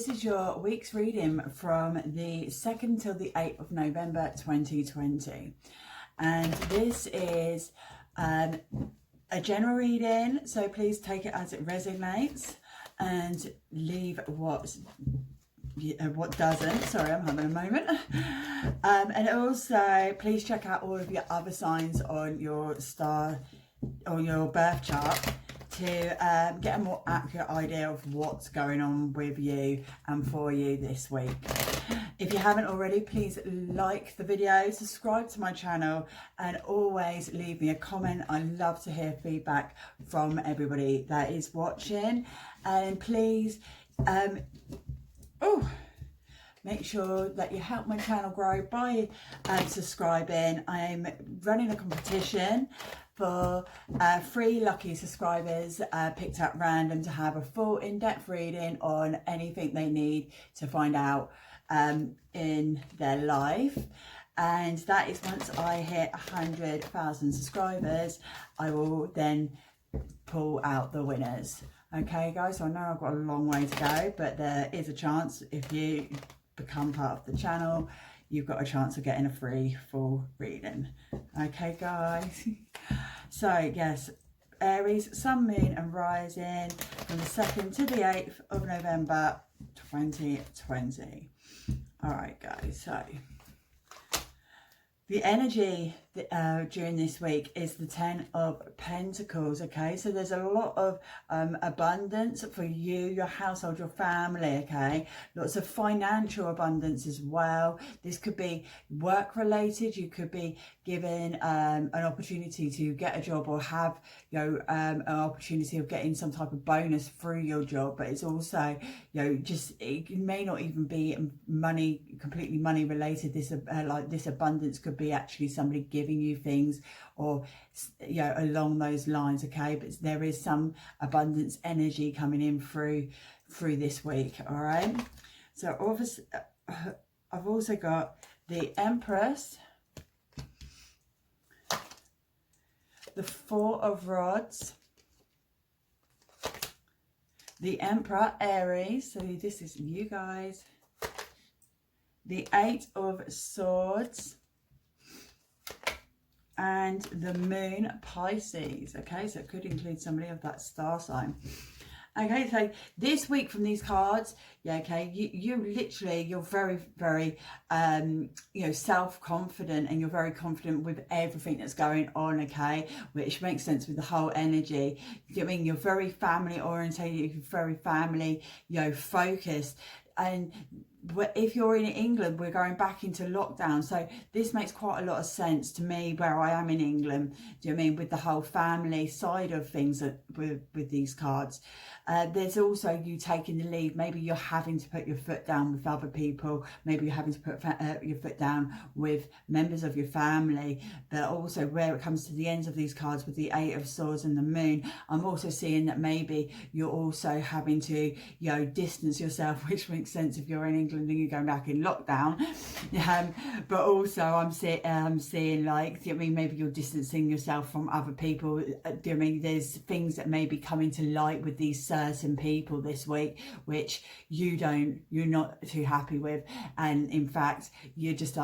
this is your week's reading from the 2nd till the 8th of November 2020. And this is a general reading, so please take it as it resonates and leave what doesn't. Sorry, I'm having a moment. And also, please check out all of your other signs on your star or your birth chart to get a more accurate idea of what's going on with you and for you this week. If you haven't already, please like the video, subscribe to my channel, and always leave me a comment. I love to hear feedback from everybody that is watching. And please make sure that you help my channel grow by subscribing. I'm running a competition for 3 lucky subscribers picked at random to have a full in-depth reading on anything they need to find out in their life. And that is once I hit 100,000 subscribers, I will then pull out the winners. Okay guys, so I know I've got a long way to go, but there is a chance. If you become part of the channel, you've got a chance of getting a free full reading. Okay guys, so yes, Aries, Sun, Moon and Rising from the 2nd to the 8th of November 2020. All right guys, so the energy during this week is the 10 of Pentacles. Okay, so there's a lot of abundance for you, your household, your family. Okay, lots of financial abundance as well. This could be work related. You could be given an opportunity to get a job, or have an opportunity of getting some type of bonus through your job. But it's also just, it may not even be completely money related. This like this abundance could be actually somebody giving you things, or along those lines. Okay, but there is some abundance energy coming in through this week. All right, so obviously I've also got the Empress, the 4 of Rods, the Emperor, Aries, so this is you guys, the 8 of Swords, and the Moon, Pisces. Okay, so it could include somebody of that star sign. Okay, so this week from these cards, you're very, very self-confident, and you're very confident with everything that's going on. Okay, which makes sense with the whole energy. I mean, you're very family orientated, you're very family focused. And if you're in England, we're going back into lockdown, so this makes quite a lot of sense to me where I am in England. Do you know what I mean, with the whole family side of things with these cards? There's also you taking the lead. Maybe you're having to put your foot down with other people. Maybe you're having to put your foot down with members of your family. But also, where it comes to the ends of these cards with the 8 of Swords and the Moon, I'm also seeing that maybe you're also having to distance yourself, which makes sense if you're in England and you're going back in lockdown. But also I'm seeing like, maybe you're distancing yourself from other people. There's things that may be coming to light with these certain people this week, which you're not too happy with, and in fact you just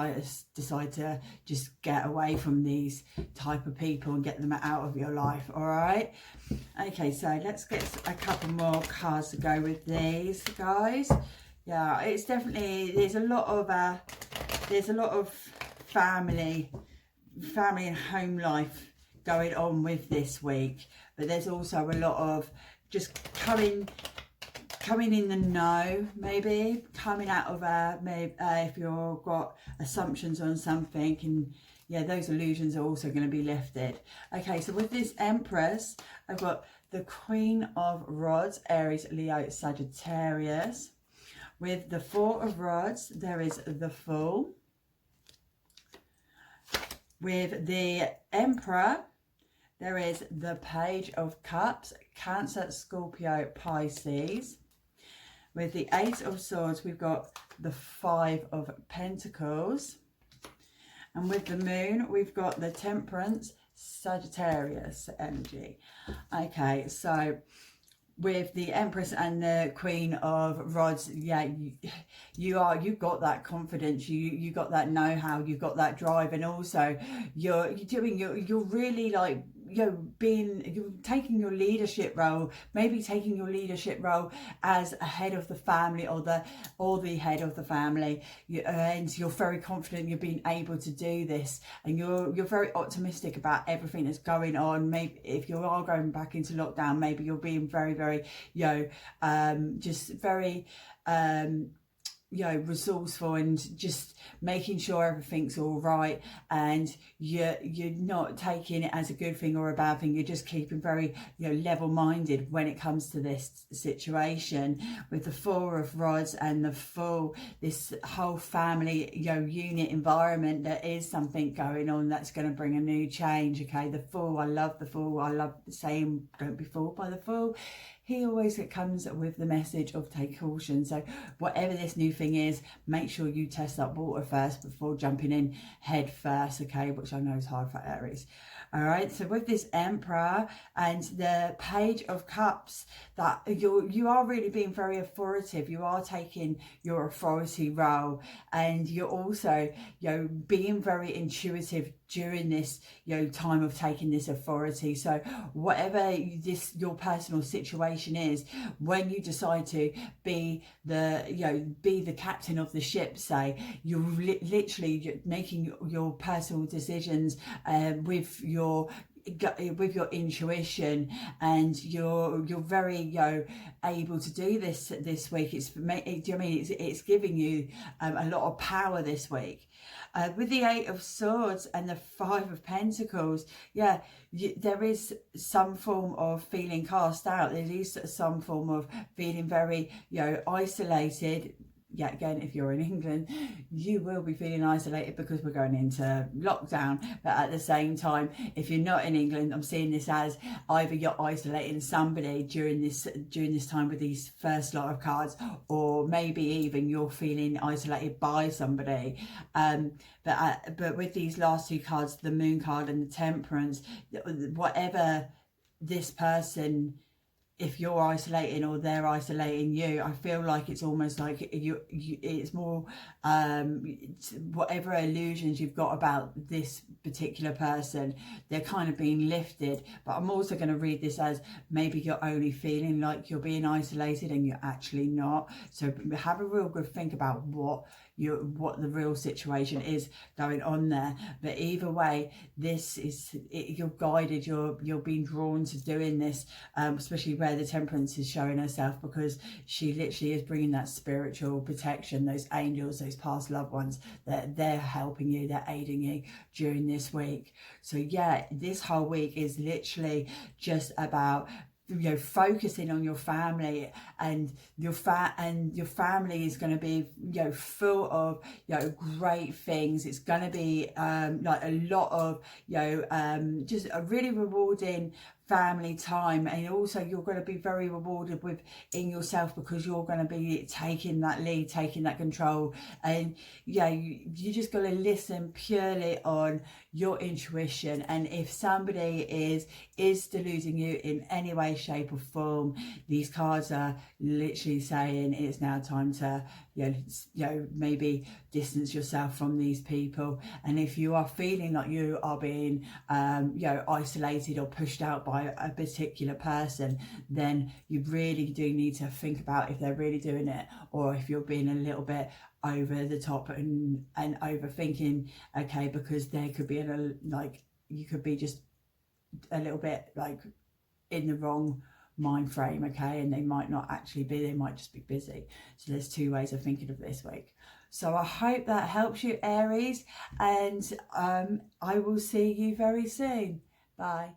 decide to just get away from these type of people and get them out of your life. All right, okay, so let's get a couple more cards to go with these guys. Yeah, it's definitely, there's a lot of family and home life going on with this week, but there's also a lot of just coming in the know, maybe coming out of maybe if you've got assumptions on something, and those illusions are also going to be lifted. Okay, so with this Empress, I've got the Queen of Rods, Aries, Leo, Sagittarius. With the 4 of Rods, there is the Fool. With the Emperor, there is the Page of Cups, Cancer, Scorpio, Pisces. With the 8 of Swords, we've got the 5 of Pentacles. And with the Moon, we've got the Temperance, Sagittarius energy. Okay, so with the Empress and the Queen of Rods, yeah, you've got that confidence, you got that know-how, you've got that drive, and also you're really like, you're taking your leadership role, maybe taking your leadership role as a head of the family, or the head of the family, and you're very confident you're being able to do this, and you're very optimistic about everything that's going on. Maybe if you are going back into lockdown, maybe you're being very, very, just very resourceful, and just making sure everything's all right, and you're not taking it as a good thing or a bad thing. You're just keeping very level-minded when it comes to this situation. With the Four of Rods and this whole family unit environment, there is something going on that's going to bring a new change. Okay, the Fool, I love the Fool. I love saying don't be fooled by the Fool. He always comes with the message of take caution. So whatever this new thing is, make sure you test that water first before jumping in head first, okay, which I know is hard for Aries. All right, so with this Emperor and the Page of Cups, that you are really being very authoritative. You are taking your authority role, and you're also being very intuitive during this time of taking this authority. So whatever your personal situation is, when you decide to be the captain of the ship, say, you're literally making your personal decisions with your intuition, and you're very able to do this week. It's giving you a lot of power this week. With the Eight of Swords and the Five of Pentacles, there is some form of feeling cast out. There is some form of feeling very isolated. Yeah, again, if you're in England, you will be feeling isolated because we're going into lockdown. But at the same time, if you're not in England, I'm seeing this as either you're isolating somebody during this time with these first lot of cards, or maybe even you're feeling isolated by somebody. But with these last two cards, the Moon card and the Temperance, whatever this person, if you're isolating or they're isolating you, I feel like it's almost like it's more whatever illusions you've got about this particular person, they're kind of being lifted. But I'm also going to read this as maybe you're only feeling like you're being isolated and you're actually not. So have a real good think about what the real situation is going on there. But either way, you're guided, you're being drawn to doing this, especially where the Temperance is showing herself, because she literally is bringing that spiritual protection, those angels, those past loved ones, that they're helping you, they're aiding you during this week. So yeah, this whole week is literally just about focusing on your family, and your family is going to be full of great things. It's going to be like a lot of just a really rewarding family time, and also you're going to be very rewarded in yourself, because you're going to be taking that lead, taking that control, and you just got to listen purely on your intuition. And if somebody is deluding you in any way, shape or form, these cards are literally saying it's now time to maybe distance yourself from these people. And if you are feeling like you are being isolated or pushed out by a particular person, then you really do need to think about if they're really doing it, or if you're being a little bit over the top and overthinking, okay, because there could be you could be just a little bit like in the wrong mind frame, okay, and they might not actually be, they might just be busy. So there's two ways of thinking of this week. So I hope that helps you, Aries, and I will see you very soon. Bye.